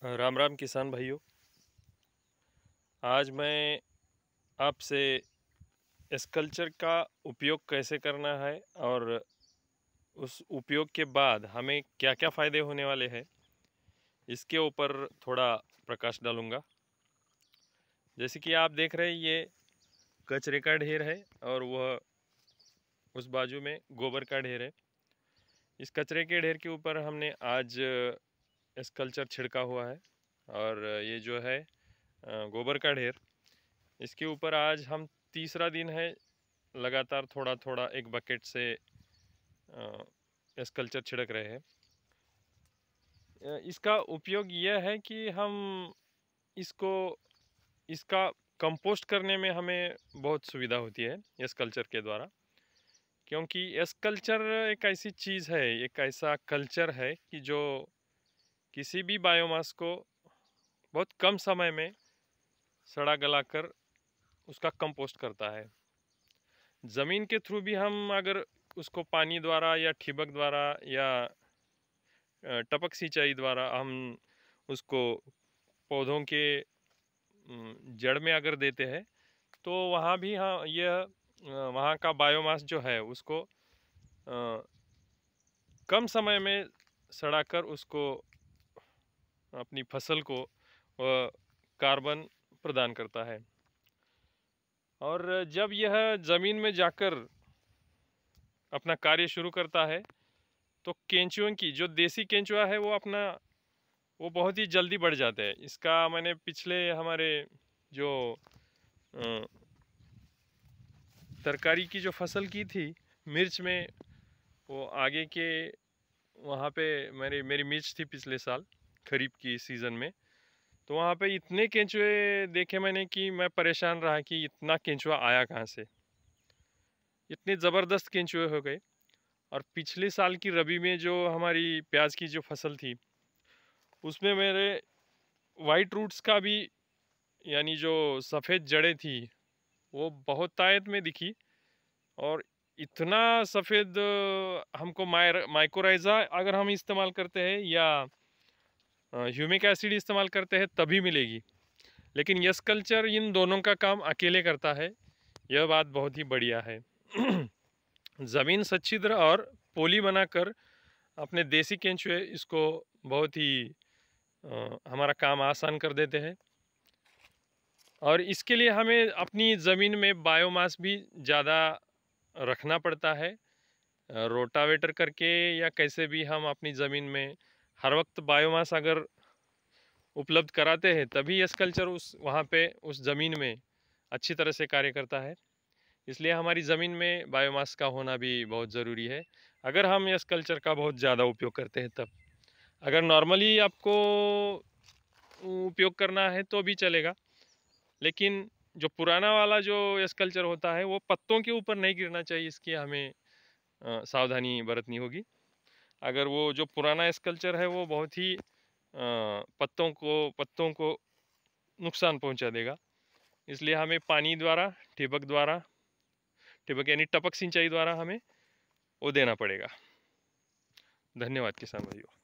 राम राम किसान भाइयों। आज मैं आपसे एस्कल्चर का उपयोग कैसे करना है और उस उपयोग के बाद हमें क्या क्या फ़ायदे होने वाले हैं, इसके ऊपर थोड़ा प्रकाश डालूँगा। जैसे कि आप देख रहे हैं, ये कचरे का ढेर है और वह उस बाजू में गोबर का ढेर है। इस कचरे के ढेर के ऊपर हमने आज एस्कल्चर छिड़का हुआ है और ये जो है गोबर का ढेर, इसके ऊपर आज हम तीसरा दिन है लगातार थोड़ा थोड़ा एक बकेट से एस्कल्चर छिड़क रहे हैं। इसका उपयोग यह है कि हम इसको इसका कंपोस्ट करने में हमें बहुत सुविधा होती है एस्कल्चर के द्वारा, क्योंकि एस्कल्चर एक ऐसी चीज़ है, एक ऐसा कल्चर है कि जो किसी भी बायोमास को बहुत कम समय में सड़ा गलाकर उसका कंपोस्ट करता है। ज़मीन के थ्रू भी हम अगर उसको पानी द्वारा या ठिबक द्वारा या टपक सिंचाई द्वारा हम उसको पौधों के जड़ में अगर देते हैं तो वहाँ भी हाँ यह वहाँ का बायोमास जो है उसको कम समय में सड़ाकर उसको अपनी फसल को कार्बन प्रदान करता है। और जब यह ज़मीन में जाकर अपना कार्य शुरू करता है तो केंचुओं की जो देसी केंचुआ है वो बहुत ही जल्दी बढ़ जाते हैं। इसका मैंने पिछले हमारे जो तरकारी की जो फसल की थी मिर्च में, वो आगे के वहाँ पे मेरी मिर्च थी पिछले साल खरीफ की सीज़न में, तो वहाँ पे इतने केंचुए देखे मैंने कि मैं परेशान रहा कि इतना केंचुआ आया कहाँ से। इतने ज़बरदस्त केंचुए हो गए। और पिछले साल की रबी में जो हमारी प्याज की जो फसल थी उसमें मेरे वाइट रूट्स का भी, यानी जो सफ़ेद जड़ें थी, वो बहुत तायत में दिखी। और इतना सफ़ेद हमको माइकोराइज़ा अगर हम इस्तेमाल करते हैं या ह्यूमिक एसिड इस्तेमाल करते हैं तभी मिलेगी, लेकिन यस कल्चर इन दोनों का काम अकेले करता है। यह बात बहुत ही बढ़िया है। ज़मीन सच्छिद्र और पोली बनाकर अपने देसी केंचुए इसको बहुत ही हमारा काम आसान कर देते हैं। और इसके लिए हमें अपनी ज़मीन में बायोमास भी ज़्यादा रखना पड़ता है। रोटावेटर करके या कैसे भी हम अपनी ज़मीन में हर वक्त बायोमास अगर उपलब्ध कराते हैं तभी यस कल्चर उस वहाँ पे उस ज़मीन में अच्छी तरह से कार्य करता है। इसलिए हमारी ज़मीन में बायोमास का होना भी बहुत ज़रूरी है, अगर हम यस कल्चर का बहुत ज़्यादा उपयोग करते हैं तब। अगर नॉर्मली आपको उपयोग करना है तो भी चलेगा, लेकिन जो पुराना वाला जो यस कल्चर होता है वो पत्तों के ऊपर नहीं गिरना चाहिए, इसकी हमें सावधानी बरतनी होगी। अगर वो जो पुराना यस कल्चर है वो बहुत ही पत्तों को नुकसान पहुंचा देगा, इसलिए हमें पानी द्वारा ठिबक यानी टपक सिंचाई द्वारा हमें वो देना पड़ेगा। धन्यवाद किसान भाइयों।